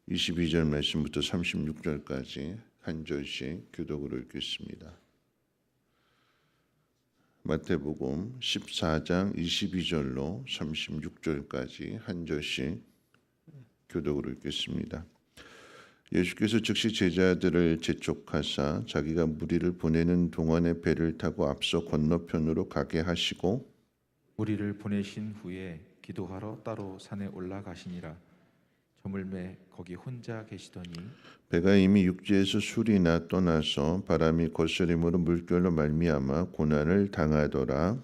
22절 말씀부터 36절까지 한 절씩 교독으로 읽겠습니다. 마태복음 14장 22절로 36절까지 한 절씩 교독으로 읽겠습니다. 예수께서 즉시 제자들을 재촉하사 자기가 무리를 보내는 동안에 배를 타고 앞서 건너편으로 가게 하시고 무리를 보내신 후에 기도하러 따로 산에 올라가시니라. 저물매 거기 혼자 계시더니 배가 이미 육지에서 술이나 떠나서 바람이 거스림으로 물결로 말미암아 고난을 당하더라.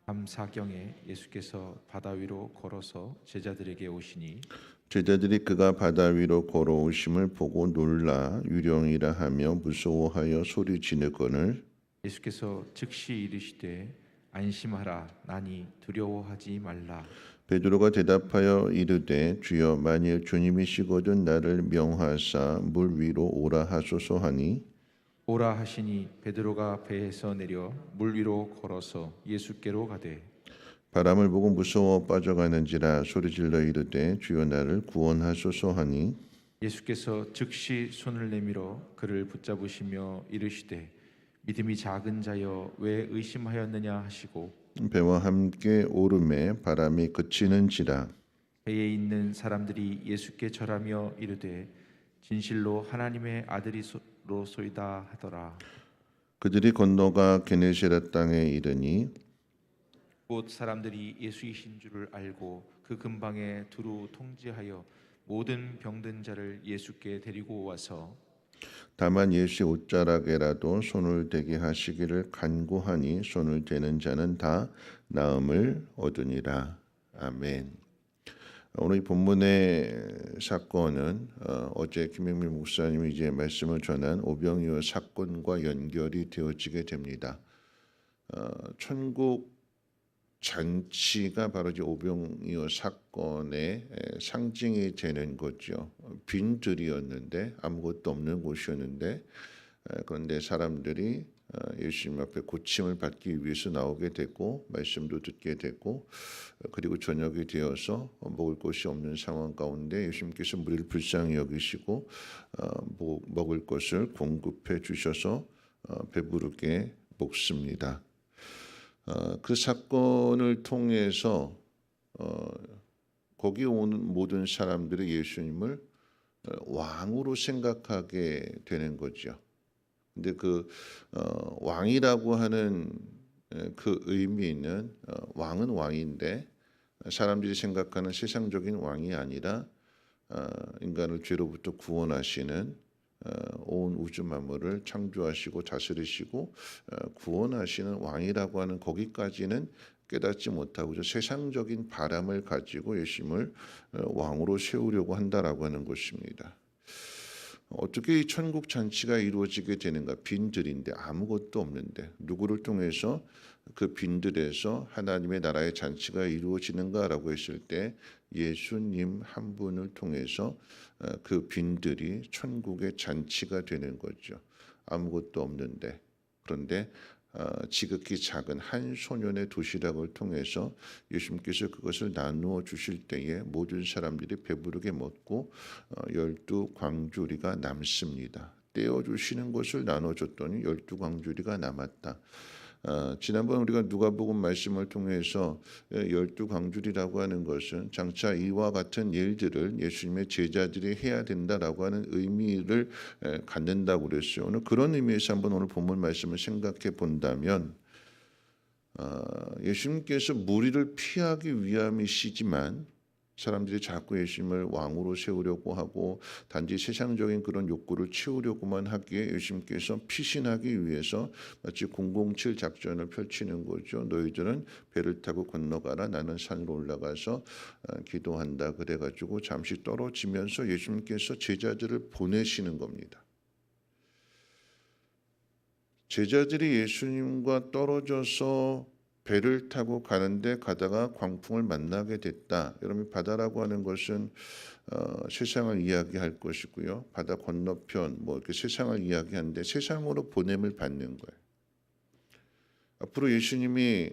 밤 사경에 예수께서 바다 위로 걸어서 제자들에게 오시니 제자들이 그가 바다 위로 걸어오심을 보고 놀라 유령이라 하며 무서워하여 소리 지르거늘 예수께서 즉시 이르시되 안심하라 나니 두려워하지 말라. 베드로가 대답하여 이르되 주여 만일 주님이시거든 나를 명하사 물 위로 오라 하소서 하니 오라 하시니 베드로가 배에서 내려 물 위로 걸어서 예수께로 가되 바람을 보고 무서워 빠져가는지라 소리질러 이르되 주여 나를 구원하소서 하니 예수께서 즉시 손을 내밀어 그를 붙잡으시며 이르시되 믿음이 작은 자여 왜 의심하였느냐 하시고 배와 함께 오름에 바람이 그치는지라 배에 있는 사람들이 예수께 절하며 이르되 진실로 하나님의 아들이로소이다 하더라. 그들이 건너가 게네사렛 땅에 이르니 곧 사람들이 예수이신 줄을 알고 그 근방에 두루 통지하여 모든 병든 자를 예수께 데리고 와서 다만 예수의 옷자락에라도 손을 대게 하시기를 간구하니 손을 대는 자는 다 나음을 얻으니라. 아멘. 오늘 이 본문의 사건은 어제 김영민 목사님이 이제 말씀을 전한 오병이어 사건과 연결이 되어지게 됩니다. 천국 잔치가 바로 이제 오병이어 사건의 상징이 되는 거죠. 빈들이었는데 아무것도 없는 곳이었는데 그런데 사람들이 예수님 앞에 고침을 받기 위해서 나오게 되고 말씀도 듣게 되고 그리고 저녁이 되어서 먹을 것이 없는 상황 가운데 예수님께서 무리를 불쌍히 여기시고 먹을 것을 공급해 주셔서 배부르게 먹습니다. 그 사건을 통해서 거기 오는 모든 사람들이 예수님을 왕으로 생각하게 되는 거죠. 근데 그 왕이라고 하는 그 의미는 왕은 왕인데 사람들이 생각하는 세상적인 왕이 아니라 인간을 죄로부터 구원하시는 온 우주 만물을 창조하시고 다스리시고 구원하시는 왕이라고 하는 거기까지는 깨닫지 못하고 세상적인 바람을 가지고 예수님을 왕으로 세우려고 한다라고 하는 것입니다. 어떻게 이 천국 잔치가 이루어지게 되는가? 빈들인데 아무것도 없는데 누구를 통해서 그 빈들에서 하나님의 나라의 잔치가 이루어지는가라고 했을 때 예수님 한 분을 통해서 그 빈들이 천국의 잔치가 되는 거죠. 아무것도 없는데 그런데 지극히 작은 한 소년의 도시락을 통해서 예수님께서 그것을 나누어 주실 때에 모든 사람들이 배부르게 먹고 12광주리가 남습니다. 떼어주시는 것을 나눠줬더니 12광주리가 남았다. 지난번 우리가 누가복음 말씀을 통해서 12광주리라고 하는 것은 장차 이와 같은 일들을 예수님의 제자들이 해야 된다라고 하는 의미를 갖는다고 그랬어요. 오늘 그런 의미에서 한번 오늘 본문 말씀을 생각해 본다면 예수님께서 무리를 피하기 위함이시지만 사람들이 자꾸 예수님을 왕으로 세우려고 하고 단지 세상적인 그런 욕구를 채우려고만 하기에 예수님께서 피신하기 위해서 마치 007 작전을 펼치는 거죠. 너희들은 배를 타고 건너가라. 나는 산으로 올라가서 기도한다. 그래가지고 잠시 떨어지면서 예수님께서 제자들을 보내시는 겁니다. 제자들이 예수님과 떨어져서 배를 타고 가는데 가다가 광풍을 만나게 됐다. 여러분 바다라고 하는 것은 세상을 이야기할 것이고요. 바다 건너편 이렇게 세상을 이야기하는데 세상으로 보냄을 받는 거예요. 앞으로 예수님이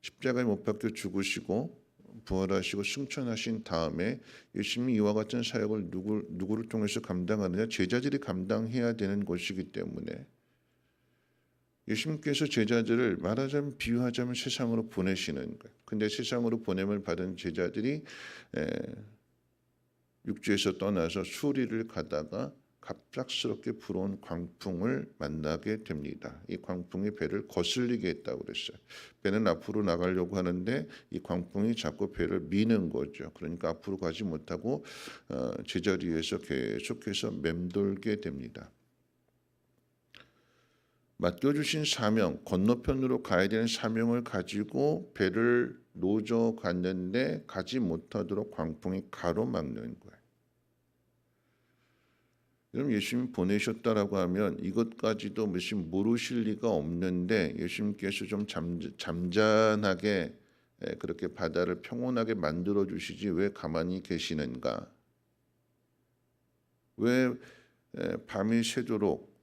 십자가에 못 박혀 죽으시고 부활하시고 승천하신 다음에 예수님이 이와 같은 사역을 누구를 통해서 감당하느냐? 제자들이 감당해야 되는 것이기 때문에 예수님께서 제자들을 말하자면 비유하자면 세상으로 보내시는 거예요. 근데 세상으로 보냄을 받은 제자들이 육지에서 떠나서 수리를 가다가 갑작스럽게 불어온 광풍을 만나게 됩니다. 이 광풍이 배를 거슬리게 했다고 그랬어요. 배는 앞으로 나가려고 하는데 이 광풍이 자꾸 배를 미는 거죠. 그러니까 앞으로 가지 못하고 제자리에서 계속해서 맴돌게 됩니다. 맡겨주신 사명, 건너편으로 가야 되는 사명을 가지고 배를 노저 갔는데 가지 못하도록 광풍이 가로막는 거예요. 그럼 예수님 보내셨다라고 하면 이것까지도 무슨 모르실 리가 없는데 예수님께서 좀 잠잠하게 그렇게 바다를 평온하게 만들어 주시지 왜 가만히 계시는가? 왜 밤이 새도록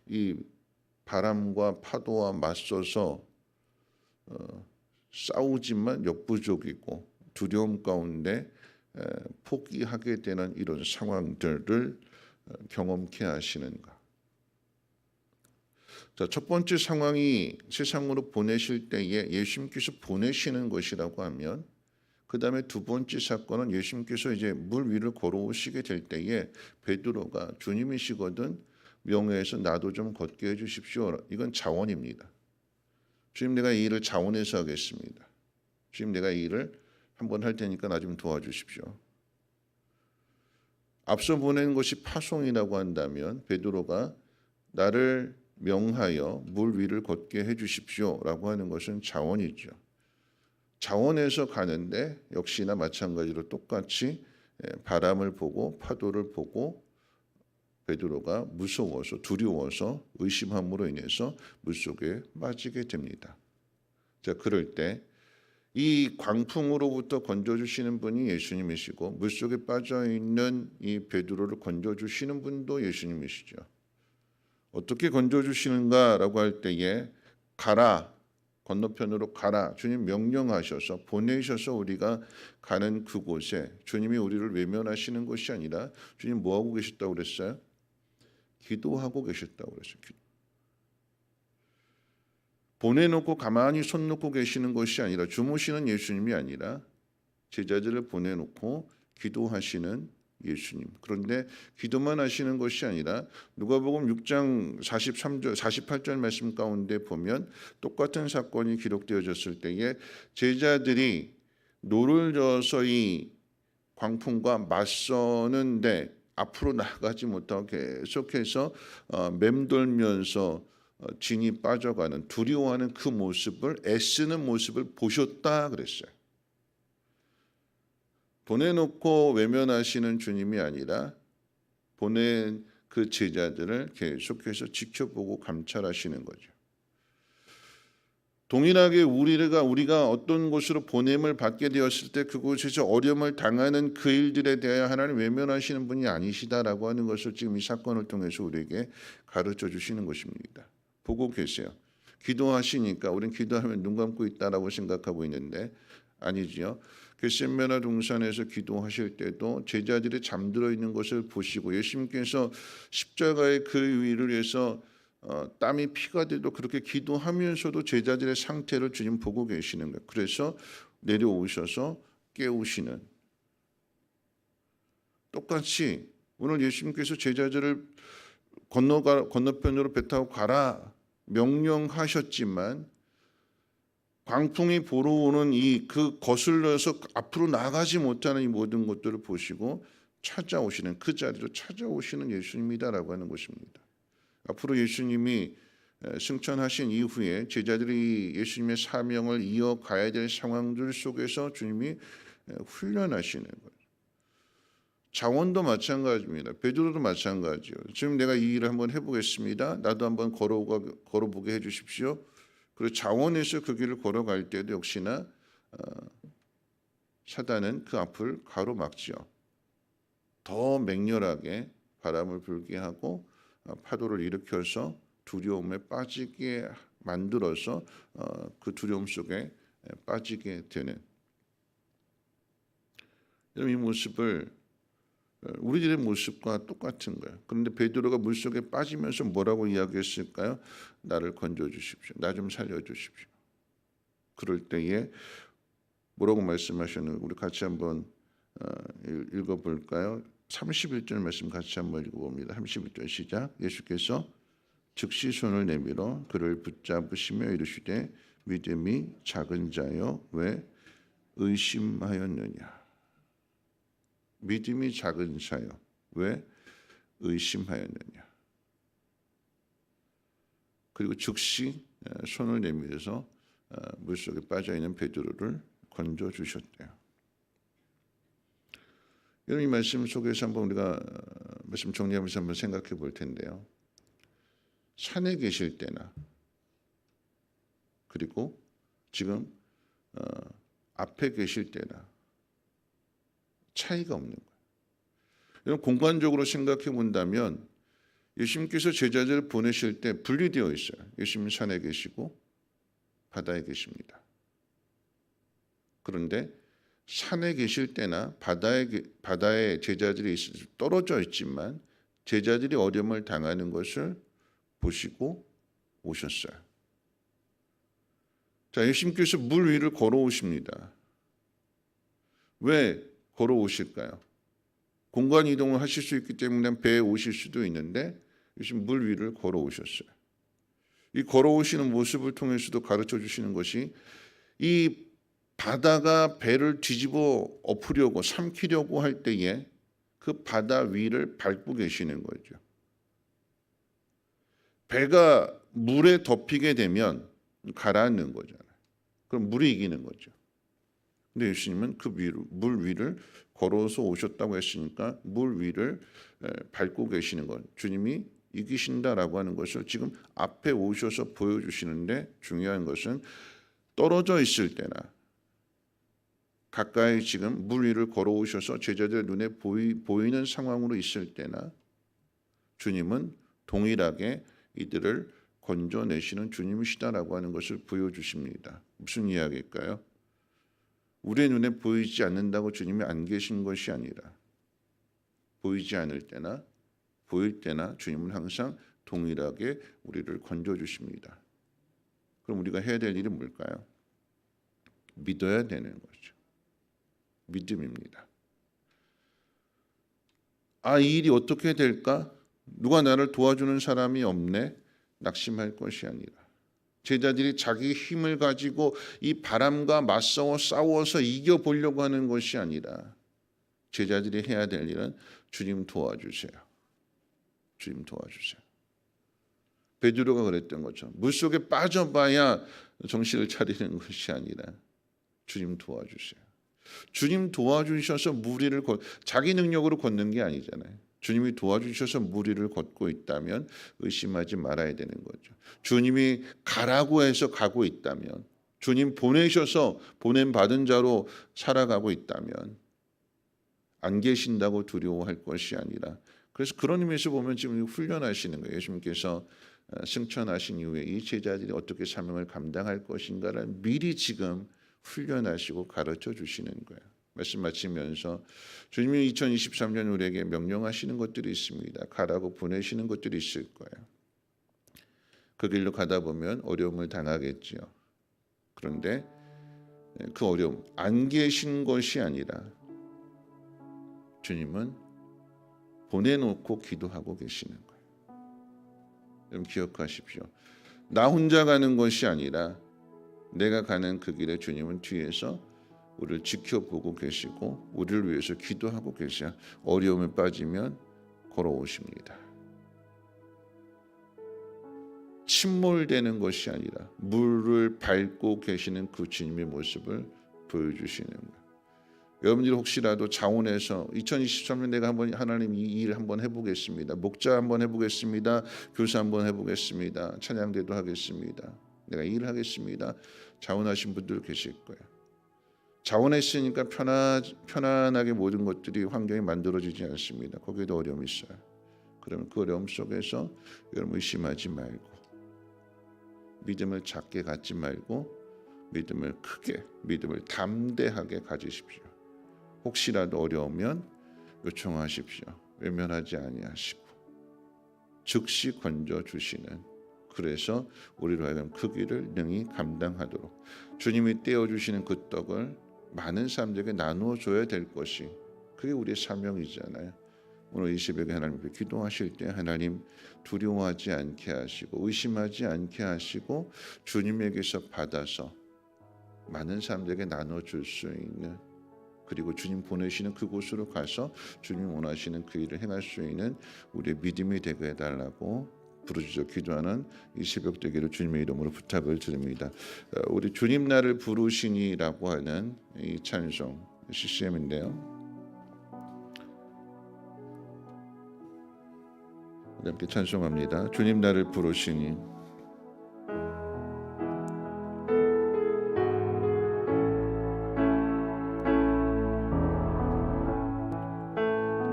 이 바람과 파도와 맞서서 싸우지만 역부족이고 두려움 가운데 포기하게 되는 이런 상황들을 경험케 하시는가? 자, 첫 번째 상황이 세상으로 보내실 때에 예수님께서 보내시는 것이라고 하면, 그 다음에 두 번째 사건은 예수님께서 이제 물 위를 걸어오시게 될 때에 베드로가 주님이시거든 명예에서 나도 좀 걷게 해주십시오. 이건 자원입니다. 주님, 내가 이 일을 자원해서 하겠습니다. 주님, 내가 이 일을 한번 할 테니까 나 좀 도와주십시오. 앞서 보낸 것이 파송이라고 한다면 베드로가 나를 명하여 물 위를 걷게 해주십시오라고 하는 것은 자원이죠. 자원해서 가는데 역시나 마찬가지로 똑같이 바람을 보고 파도를 보고 베드로가 무서워서 두려워서 의심함으로 인해서 물속에 빠지게 됩니다. 자, 그럴 때 이 광풍으로부터 건져주시는 분이 예수님이시고 물속에 빠져있는 이 베드로를 건져주시는 분도 예수님이시죠. 어떻게 건져주시는가라고 할 때에 가라, 건너편으로 가라, 주님 명령하셔서 보내셔서 우리가 가는 그곳에 주님이 우리를 외면하시는 것이 아니라 주님 뭐하고 계셨다고 그랬어요? 기도하고 계셨다고 그랬어요. 보내놓고 가만히 손 놓고 계시는 것이 아니라 주무시는 예수님이 아니라 제자들을 보내놓고 기도하시는 예수님. 그런데 기도만 하시는 것이 아니라 누가복음 6장 43절 48절 말씀 가운데 보면 똑같은 사건이 기록되어졌을 때에 제자들이 노를 저어서 이 광풍과 맞서는데 앞으로 나가지 못하고 계속해서 맴돌면서 진이 빠져가는 두려워하는 그 모습을 애쓰는 모습을 보셨다 그랬어요. 보내놓고 외면하시는 주님이 아니라 보낸 그 제자들을 계속해서 지켜보고 감찰하시는 거죠. 동일하게 우리가 어떤 곳으로 보냄을 받게 되었을 때 그곳에서 어려움을 당하는 그 일들에 대하여 하나님 외면하시는 분이 아니시다라고 하는 것을 지금 이 사건을 통해서 우리에게 가르쳐 주시는 것입니다. 보고 계세요. 기도하시니까 우리는 기도하면 눈 감고 있다라고 생각하고 있는데 아니지요. 겟세마네 동산에서 기도하실 때도 제자들이 잠들어 있는 것을 보시고 예수님께서 십자가의 그 위를 위해서 땀이 피가 돼도 그렇게 기도하면서도 제자들의 상태를 주님 보고 계시는 거예요. 그래서 내려오셔서 깨우시는. 똑같이 오늘 예수님께서 제자들을 건너편으로 배 타고 가라 명령하셨지만 광풍이 불어오는 그 거슬러서 앞으로 나가지 못하는 이 모든 것들을 보시고 찾아오시는 그 자리로 찾아오시는 예수님이다라고 하는 것입니다. 앞으로 예수님이 승천하신 이후에 제자들이 예수님의 사명을 이어가야 될 상황들 속에서 주님이 훈련하시는 거예요. 자원도 마찬가지입니다. 베드로도 마찬가지요. 지금 내가 이 일을 한번 해보겠습니다. 나도 한번 걸어보게 해주십시오. 그리고 자원에서 그 길을 걸어갈 때도 역시나 사단은 그 앞을 가로막죠. 더 맹렬하게 바람을 불게 하고 파도를 일으켜서 두려움에 빠지게 만들어서 그 두려움 속에 빠지게 되는. 여러분 이 모습을 우리들의 모습과 똑같은 거예요. 그런데 베드로가 물속에 빠지면서 뭐라고 이야기했을까요? 나를 건져 주십시오. 나 좀 살려 주십시오. 그럴 때에 뭐라고 말씀하셨는지 우리 같이 한번 읽어볼까요? 31절 말씀 같이 한번 읽어봅니다. 31절 시작. 예수께서 즉시 손을 내밀어 그를 붙잡으시며 이르시되 믿음이 작은 자여 왜 의심하였느냐. 믿음이 작은 자여 왜 의심하였느냐. 그리고 즉시 손을 내밀어서 물속에 빠져있는 베드로를 건져 주셨대요. 여러분 이 말씀 속에서 한번 우리가 말씀 정리하면서 한번 생각해 볼 텐데요. 산에 계실 때나 그리고 지금 앞에 계실 때나 차이가 없는 거예요. 여러분 공간적으로 생각해 본다면 예수님께서 제자들을 보내실 때 분리되어 있어요. 예수님은 산에 계시고 바다에 계십니다. 그런데 산에 계실 때나 바다에 제자들이 떨어져 있지만 제자들이 어려움을 당하는 것을 보시고 오셨어요. 자, 예수님께서 물 위를 걸어오십니다. 왜 걸어오실까요? 공간 이동을 하실 수 있기 때문에 배에 오실 수도 있는데 예수님 물 위를 걸어오셨어요. 이 걸어오시는 모습을 통해서도 가르쳐 주시는 것이 이 바다가 배를 뒤집어 엎으려고 삼키려고 할 때에 그 바다 위를 밟고 계시는 거죠. 배가 물에 덮이게 되면 가라앉는 거잖아요. 그럼 물이 이기는 거죠. 근데 예수님은 그 물 위를 걸어서 오셨다고 했으니까 물 위를 밟고 계시는 것. 주님이 이기신다라고 하는 것을 지금 앞에 오셔서 보여주시는데 중요한 것은 떨어져 있을 때나 가까이 지금 물 위를 걸어오셔서 제자들 눈에 보이는 상황으로 있을 때나 주님은 동일하게 이들을 건져내시는 주님이시다라고 하는 것을 보여주십니다. 무슨 이야기일까요? 우리의 눈에 보이지 않는다고 주님이 안 계신 것이 아니라 보이지 않을 때나 보일 때나 주님은 항상 동일하게 우리를 건져주십니다. 그럼 우리가 해야 될 일은 뭘까요? 믿어야 되는 거죠. 믿음입니다. 이 일이 어떻게 될까? 누가 나를 도와주는 사람이 없네? 낙심할 것이 아니라 제자들이 자기 힘을 가지고 이 바람과 싸워서 이겨보려고 하는 것이 아니라 제자들이 해야 될 일은 주님 도와주세요. 주님 도와주세요. 베드로가 그랬던 것처럼 물속에 빠져봐야 정신을 차리는 것이 아니라 주님 도와주세요. 주님 도와주셔서 무리를 자기 능력으로 걷는 게 아니잖아요. 주님이 도와주셔서 무리를 걷고 있다면 의심하지 말아야 되는 거죠. 주님이 가라고 해서 가고 있다면, 주님 보내셔서 보냄받은 자로 살아가고 있다면 안 계신다고 두려워할 것이 아니라, 그래서 그런 의미에서 보면 지금 훈련하시는 거예요. 예수님께서 승천하신 이후에 이 제자들이 어떻게 사명을 감당할 것인가를 미리 지금 훈련하시고 가르쳐 주시는 거예요. 말씀 마치면서 주님이 2023년 우리에게 명령하시는 것들이 있습니다. 가라고 보내시는 것들이 있을 거예요. 그 길로 가다 보면 어려움을 당하겠지요. 그런데 그 어려움, 안 계신 것이 아니라 주님은 보내놓고 기도하고 계시는 거예요. 여러분 기억하십시오. 나 혼자 가는 것이 아니라 내가 가는 그 길에 주님은 뒤에서 우리를 지켜보고 계시고 우리를 위해서 기도하고 계셔. 어려움에 빠지면 걸어오십니다. 침몰되는 것이 아니라 물을 밟고 계시는 그 주님의 모습을 보여주시는 거예요. 여러분들이 혹시라도 자원해서 2023년 내가 한번 하나님 이 일 한번 해보겠습니다. 목자 한번 해보겠습니다. 교사 한번 해보겠습니다. 찬양대도 하겠습니다. 내가 이 일을 하겠습니다. 자원하신 분들 계실 거예요. 자원했으니까 편안하게 모든 것들이 환경이 만들어지지 않습니다. 거기에도 어려움이 있어요. 그러면 그 어려움 속에서 여러분 의심하지 말고 믿음을 작게 갖지 말고 믿음을 크게, 믿음을 담대하게 가지십시오. 혹시라도 어려우면 요청하십시오. 외면하지 아니하시고 즉시 건져 주시는, 그래서 우리로 하여금 그 길을 능히 감당하도록 주님이 떼어주시는 그 떡을 많은 사람들에게 나누어 줘야 될 것이, 그게 우리의 사명이잖아요. 오늘 이 새벽에 하나님 앞에 기도하실 때 하나님 두려워하지 않게 하시고 의심하지 않게 하시고 주님에게서 받아서 많은 사람들에게 나눠줄 수 있는, 그리고 주님 보내시는 그곳으로 가서 주님 원하시는 그 일을 행할 수 있는 우리의 믿음이 되게 해달라고 부르짖어 기도하는 이 새벽 되기를 주님의 이름으로 부탁을 드립니다. 우리 주님 나를 부르시니라고 하는 이 찬송 CCM인데요. 함께 찬송합니다. 주님 나를 부르시니.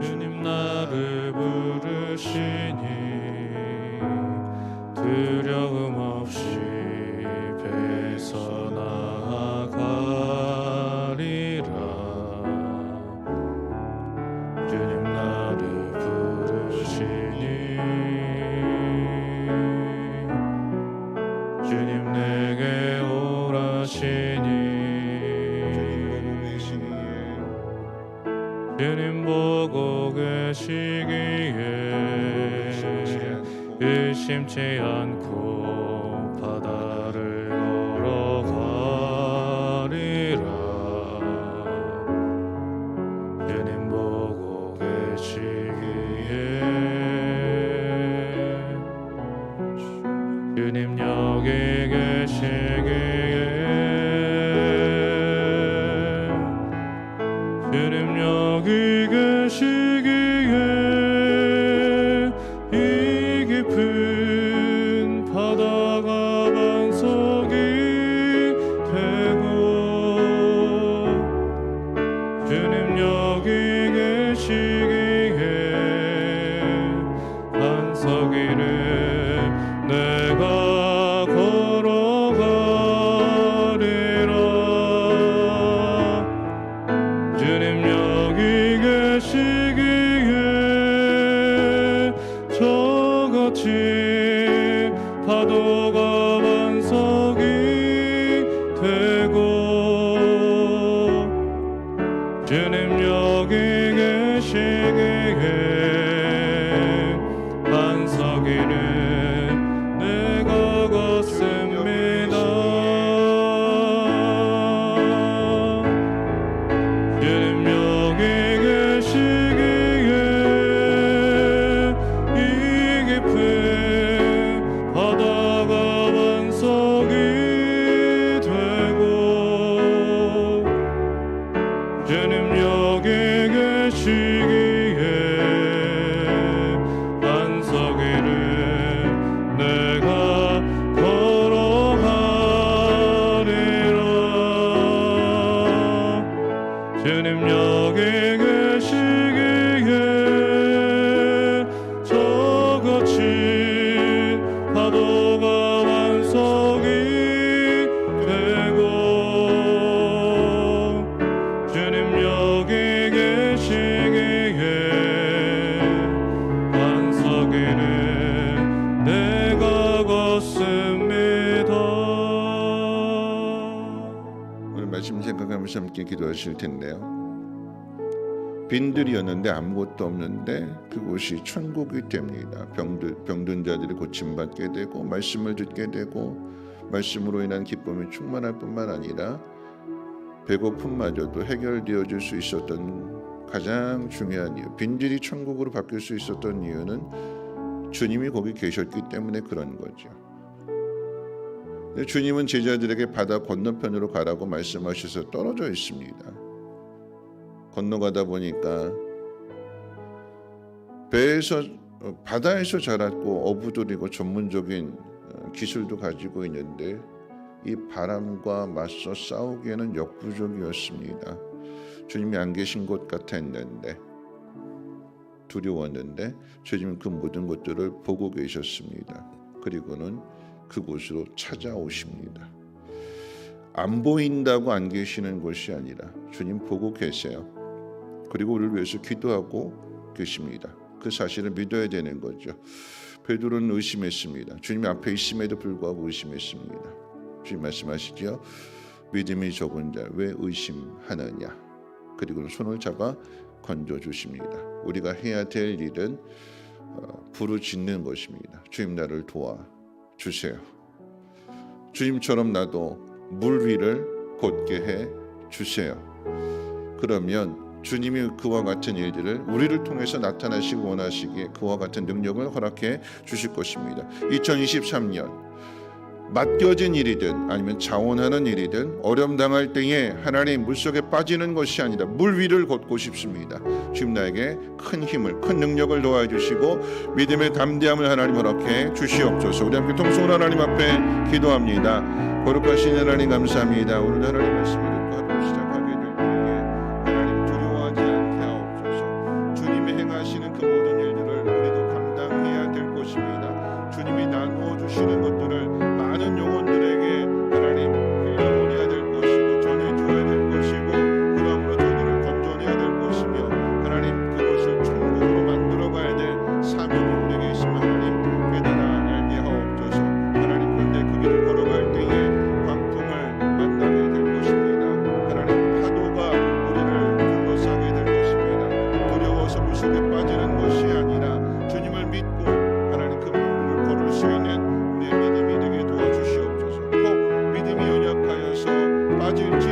주님 나를 부르시니 두려움 없이 배서 나아가리라. 주님 나를 부르시니 주님 내게 오라시니 주님 보고 계시기에 의심치 않고 바다를 걸어가리라. 주님 보고 계시기에 주님 여기 계시기에 주님 여기 계시기에 이 깊은 바다가 반석이 되고 주님 여기 계시기에 반석이를 내가 걸어가리라. 주님 여기 계시기에 저같이 파도가 반석이 되고 주님 여기 계시기에 반석이를 내가 걷습니다. 주님 여기 계시기에 이 깊은 바다가 반석이 되고 주님 여기 계시기에 반석이를 내가 걸어가리라. 주님 여기 계시기에 저같이 파도가 반석이 되고 주님 여기 계시기에 반석이를 내가 걷습니다. 오늘 말씀 생각하면서 함께 기도하실 텐데요. 빈들이었는데 아무것도 없는데 그곳이 천국이 됩니다. 병든 자들이 고침받게 되고 말씀을 듣게 되고 말씀으로 인한 기쁨이 충만할 뿐만 아니라 배고픔마저도 해결되어질 수 있었던 가장 중요한 이유, 빈들이 천국으로 바뀔 수 있었던 이유는 주님이 거기 계셨기 때문에 그런 거죠. 주님은 제자들에게 바다 건너편으로 가라고 말씀하셔서 떨어져 있습니다. 건너가다 보니까 배에서 바다에서 자랐고 어부들이고 전문적인 기술도 가지고 있는데 이 바람과 맞서 싸우기에는 역부족이었습니다. 주님이 안 계신 것 같았는데 두려웠는데 주님은 그 모든 것들을 보고 계셨습니다. 그리고는 그곳으로 찾아오십니다. 안 보인다고 안 계시는 것이 아니라 주님 보고 계세요. 그리고 우리를 위해서 기도하고 계십니다. 그 사실을 믿어야 되는 거죠. 베드로는 의심했습니다. 주님 앞에 있음에도 불구하고 의심했습니다. 주님 말씀하시죠. 믿음이 적은 자 왜 의심하느냐. 그리고 손을 잡아 건져주십니다. 우리가 해야 될 일은 부르짖는 것입니다. 주님 나를 도와주세요. 주님처럼 나도 물 위를 걷게 해 주세요. 그러면 주님이 그와 같은 일들을 우리를 통해서 나타나시고 원하시기에 그와 같은 능력을 허락해 주실 것입니다. 2023년 맡겨진 일이든 아니면 자원하는 일이든 어려움 당할 때에 하나님 물속에 빠지는 것이 아니라 물 위를 걷고 싶습니다. 주님 나에게 큰 힘을 큰 능력을 도와주시고 믿음의 담대함을 하나님 허락해 주시옵소서. 우리 함께 통성으로 하나님 앞에 기도합니다. 거룩하신 하나님 감사합니다. 오늘 하나님 말씀을 듣고 하루 시작하게 될 때에 하나님 두려워하지 않게 하옵소서. 주님이 행하시는 그 모든 일들을 우리도 감당해야 될 것입니다. 주님이 나누어 주시는 것들을 많은 영혼들에게 하나님 흘려보내야 될 것이고 전해줘야 될 것이고 그러므로 저들을 건져내야 될 것이며 하나님 그것을 천국으로 만들어가야 될 사명이 우리에게 있으면 하나님 깨달아 알게 하옵소서. 하나님 그런데 그 길을 걸어갈 때에 광풍을 만나게 될 것입니다. 하나님 파도가 우리를 둘러싸게 될 것입니다. 두려워서 물속에 빠지는 것이 아니라 주님을 믿고 하나님 그 물을 걸을 수 있는 우리의 믿음이 되게 도와주시옵소서. 혹 믿음이 연약하여서 빠질지